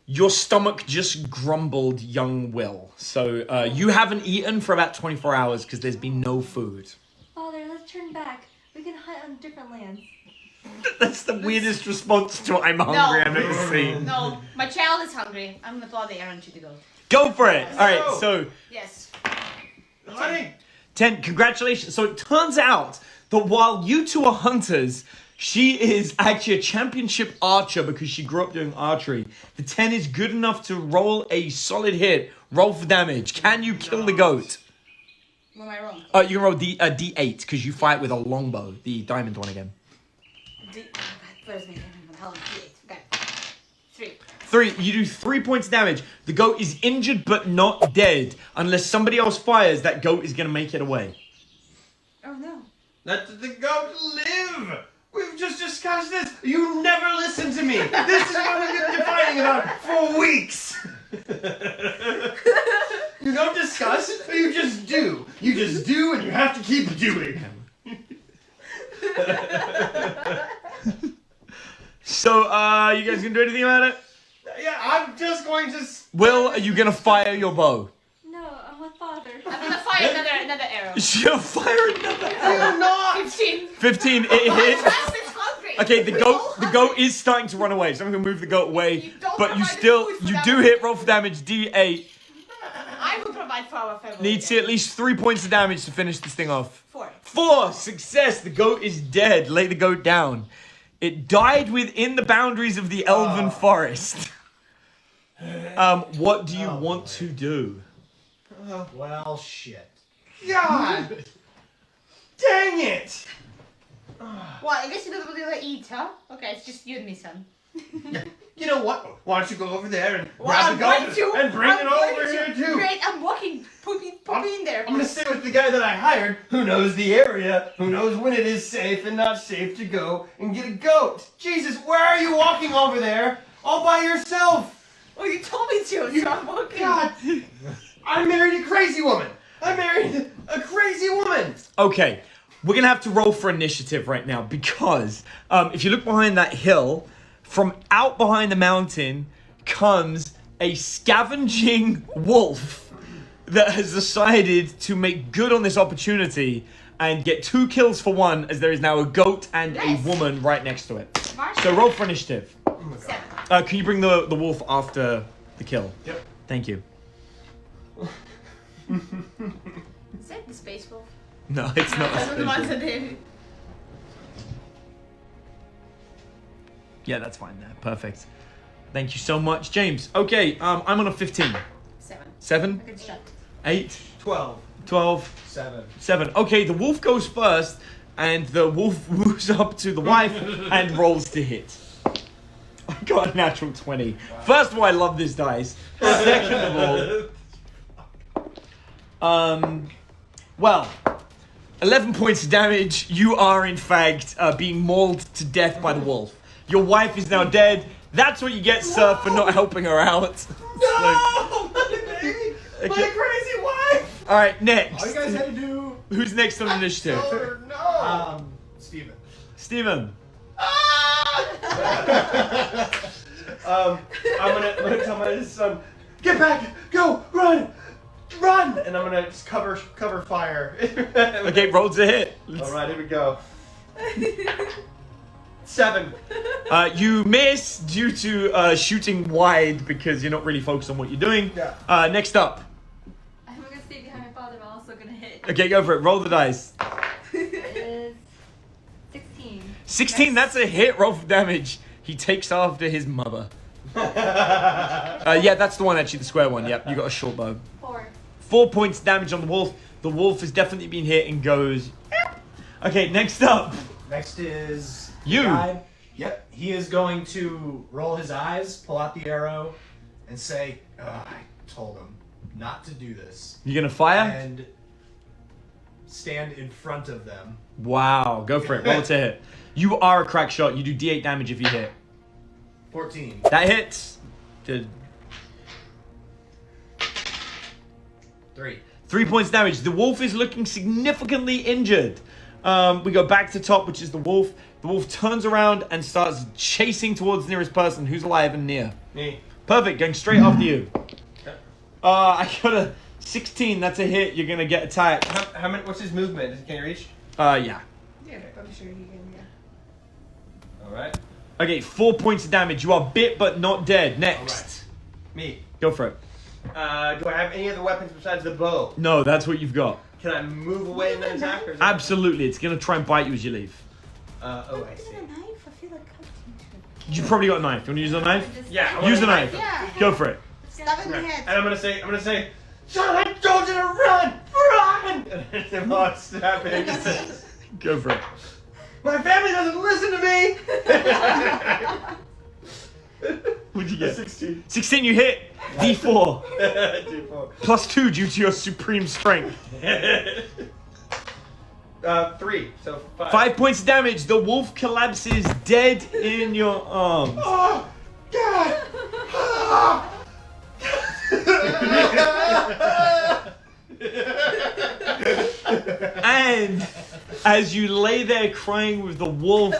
Speaker 1: Your stomach just grumbled, young Will. So you haven't eaten for about 24 hours because there's been no food.
Speaker 6: Father, let's turn back. We can hunt on different lands.
Speaker 1: That's the weirdest response to I'm hungry I've ever seen.
Speaker 2: No, my child is hungry. I'm gonna pull out the arrow and shoot the goat.
Speaker 1: Go for it. All right, so
Speaker 2: Yes.
Speaker 3: Honey!
Speaker 1: 10, congratulations. So it turns out that while you two are hunters, she is actually a championship archer because she grew up doing archery. The 10 is good enough to roll a solid hit. Roll for damage. Can you kill the goat?
Speaker 2: What am I wrong?
Speaker 1: You can roll D8 because you fight with a longbow, the diamond one again.
Speaker 2: Where's my hold on, D8. Okay. 3.
Speaker 1: 3. You do 3 points of damage. The goat is injured but not dead. Unless somebody else fires, that goat is going to make it away.
Speaker 2: Oh no.
Speaker 3: Let the goat live! We've just discussed this. You never listen to me. This is what we've been fighting about for weeks. You don't discuss, you just do. You just do, and you have to keep doing.
Speaker 1: So, you guys gonna do anything about it?
Speaker 3: Yeah, I'm just going to.
Speaker 1: Will, are you gonna fire your bow?
Speaker 6: No, I'm with Father.
Speaker 2: I'm gonna fire another arrow.
Speaker 1: She'll fire another arrow.
Speaker 3: You're not.
Speaker 2: 15.
Speaker 1: 15, it
Speaker 2: My
Speaker 1: hits.
Speaker 2: child is hungry.
Speaker 1: Okay, the goat is starting to run away, so I'm gonna move the goat away.
Speaker 2: You don't
Speaker 1: But you
Speaker 2: provide
Speaker 1: still,
Speaker 2: food for
Speaker 1: you
Speaker 2: that
Speaker 1: do
Speaker 2: one.
Speaker 1: hit, roll for damage, D8.
Speaker 2: I will provide for our family.
Speaker 1: Need to see at least 3 points of damage to finish this thing off.
Speaker 2: 4.
Speaker 1: 4, success, the goat is dead. Lay the goat down. It died within the boundaries of the elven forest. What do you want to do?
Speaker 4: Well, shit.
Speaker 3: God! Dang it!
Speaker 2: Well, I guess you don't really eat, huh? Okay, it's just you and me, son.
Speaker 3: You know what? Why don't you go over there and
Speaker 2: Well,
Speaker 3: grab
Speaker 2: I'm
Speaker 3: the gun
Speaker 2: going to.
Speaker 3: and bring
Speaker 2: I'm
Speaker 3: it
Speaker 2: going
Speaker 3: over
Speaker 2: to.
Speaker 3: here too?
Speaker 2: Great, I'm walking. Put me in there.
Speaker 3: I'm gonna stay with the guy that I hired, who knows the area, who knows when it is safe and not safe to go and get a goat. Jesus, where are you walking over there all by yourself?
Speaker 2: Oh, you told me to, so I'm walking.
Speaker 3: God, I married a crazy woman. I married a crazy woman.
Speaker 1: Okay, we're gonna have to roll for initiative right now because if you look behind that hill, from out behind the mountain comes a scavenging wolf that has decided to make good on this opportunity and get 2 kills for 1, as there is now a goat and
Speaker 2: Nice.
Speaker 1: a woman right next to it.
Speaker 2: Smart.
Speaker 1: So roll for initiative.
Speaker 2: 7.
Speaker 1: Can you bring the wolf after the kill?
Speaker 3: Yep.
Speaker 1: Thank you.
Speaker 2: Is that the space wolf?
Speaker 1: No, it's not.
Speaker 2: Those are the ones that did.
Speaker 1: Yeah, that's fine there. Perfect. Thank you so much, James. Okay, I'm on a 15.
Speaker 2: 7.
Speaker 1: 7,
Speaker 2: Good shot.
Speaker 1: 8,
Speaker 3: 12.
Speaker 1: 12,
Speaker 4: 7.
Speaker 1: 7. Okay, the wolf goes first, and the wolf moves up to the wife and rolls to hit. I got a natural 20. First of all, I love this dice. Second of all, well, 11 points of damage. You are, in fact, being mauled to death by the wolf. Your wife is now dead. That's what you get, sir, for not helping her out.
Speaker 3: No! My baby! My crazy wife!
Speaker 1: All right, next.
Speaker 4: All you guys had to do.
Speaker 1: Who's next on the initiative?
Speaker 3: No!
Speaker 4: Steven.
Speaker 1: Steven.
Speaker 3: I'm gonna tell my son, get back, go, run, and I'm gonna just cover fire.
Speaker 1: Okay, roll to hit.
Speaker 3: All right, here we go. 7.
Speaker 1: You miss due to shooting wide because you're not really focused on what you're doing.
Speaker 3: Yeah.
Speaker 1: Next up.
Speaker 6: I'm gonna stay behind my father, but I'm also gonna hit.
Speaker 1: Okay, go for it. Roll the dice.
Speaker 6: It is 16.
Speaker 1: 16, that's a hit. Roll for damage. He takes after his mother. Yeah, that's the one, actually, the square one. Yep, you got a short bow.
Speaker 6: 4.
Speaker 1: 4 points damage on the wolf. The wolf has definitely been hit and goes. Okay, next up.
Speaker 4: Next is
Speaker 1: You.
Speaker 4: the guy. Yep. He is going to roll his eyes, pull out the arrow, and say, I told him not to do this.
Speaker 1: You gonna fire?
Speaker 4: And stand in front of them.
Speaker 1: Wow, go for it. Roll to hit. You are a crack shot. You do D8 damage if you hit.
Speaker 4: 14.
Speaker 1: That hits. Good.
Speaker 4: 3.
Speaker 1: 3 points damage. The wolf is looking significantly injured. We go back to top, which is the wolf. The wolf turns around and starts chasing towards the nearest person who's alive and near.
Speaker 3: Me.
Speaker 1: Perfect, going straight after you. I got a 16. That's a hit. You're gonna get attacked.
Speaker 3: How many? What's his movement? Can he reach?
Speaker 1: Yeah.
Speaker 2: Yeah, I'm sure he can, yeah.
Speaker 3: All right.
Speaker 1: Okay, 4 points of damage. You are bit but not dead. Next.
Speaker 3: Me.
Speaker 1: Go for it.
Speaker 3: Do I have any other weapons besides the bow?
Speaker 1: No, that's what you've got.
Speaker 3: Can I move away and then attack? Or is it-
Speaker 1: Absolutely. It's gonna try and bite you as you leave.
Speaker 3: Oh, I see.
Speaker 2: Is it a knife? I feel like cutting.
Speaker 1: You probably got a knife. You wanna use a knife?
Speaker 3: Yeah. I wanna-
Speaker 1: Use the knife.
Speaker 2: Yeah.
Speaker 1: Go for it.
Speaker 2: Stab it in the
Speaker 3: And
Speaker 2: head.
Speaker 3: I'm gonna say, John, I told you to run! And then while I'm stabbing,
Speaker 1: Go for it.
Speaker 3: my family doesn't listen to me!
Speaker 1: What'd you get?
Speaker 3: 16.
Speaker 1: 16, you hit. D4.
Speaker 3: D4.
Speaker 1: Plus 2 due to your supreme strength.
Speaker 3: 3, so 5.
Speaker 1: 5 points of damage. The wolf collapses dead in your arms.
Speaker 3: Oh, God!
Speaker 1: And as you lay there crying with the wolf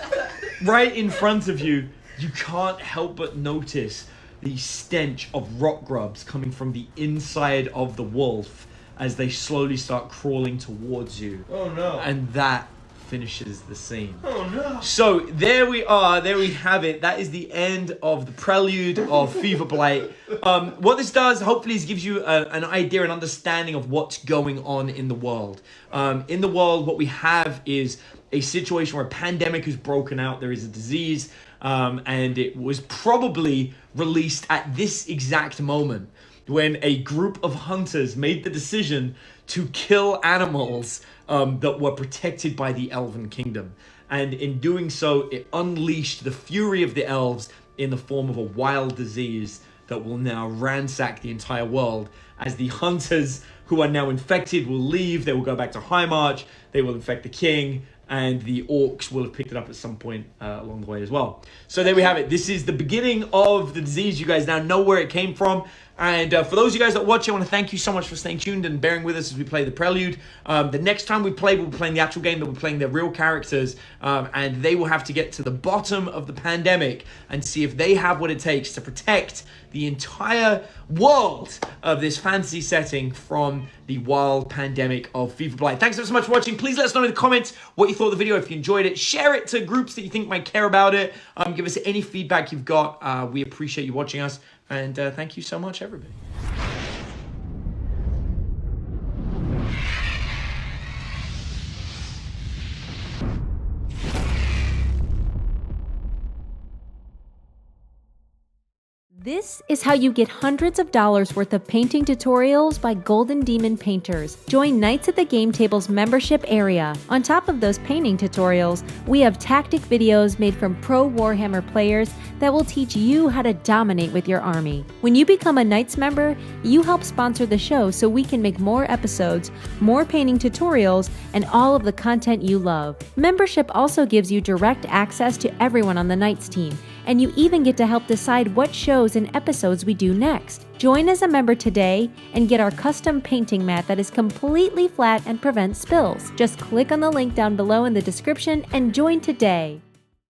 Speaker 1: right in front of you, you can't help but notice the stench of rock grubs coming from the inside of the wolf as they slowly start crawling towards you.
Speaker 3: Oh no.
Speaker 1: And that finishes the scene.
Speaker 3: Oh no.
Speaker 1: So there we are, there we have it. That is the end of the prelude of Fever Blight. What this does, hopefully, is gives you an idea, an understanding of what's going on in the world. In the world, what we have is a situation where a pandemic has broken out. There is a disease, and it was probably released at this exact moment when a group of hunters made the decision to kill animals that were protected by the Elven Kingdom. and in doing so, it unleashed the fury of the elves in the form of a wild disease that will now ransack the entire world as the hunters who are now infected will leave. They will go back to High March, they will infect the king, and the orcs will have picked it up at some point along the way as well. So there we have it. This is the beginning of the disease. You guys now know where it came from. And for those of you guys that watch, I want to thank you so much for staying tuned and bearing with us as we play the Prelude. The next time we play, we'll be playing the actual game, that we're playing their real characters, and they will have to get to the bottom of the pandemic and see if they have what it takes to protect the entire world of this fantasy setting from the wild pandemic of Fever Blight. Thanks so much for watching. Please let us know in the comments what you thought of the video. If you enjoyed it, share it to groups that you think might care about it. Give us any feedback you've got. We appreciate you watching us. And thank you so much, everybody.
Speaker 5: This is how you get hundreds of dollars worth of painting tutorials by Golden Demon Painters. Join Knights at the Game Table's membership area. On top of those painting tutorials, we have tactic videos made from pro Warhammer players that will teach you how to dominate with your army. When you become a Knights member, you help sponsor the show so we can make more episodes, more painting tutorials, and all of the content you love. Membership also gives you direct access to everyone on the Knights team, and you even get to help decide what shows and episodes we do next. Join as a member today and get our custom painting mat that is completely flat and prevents spills. Just click on the link down below in the description and join today.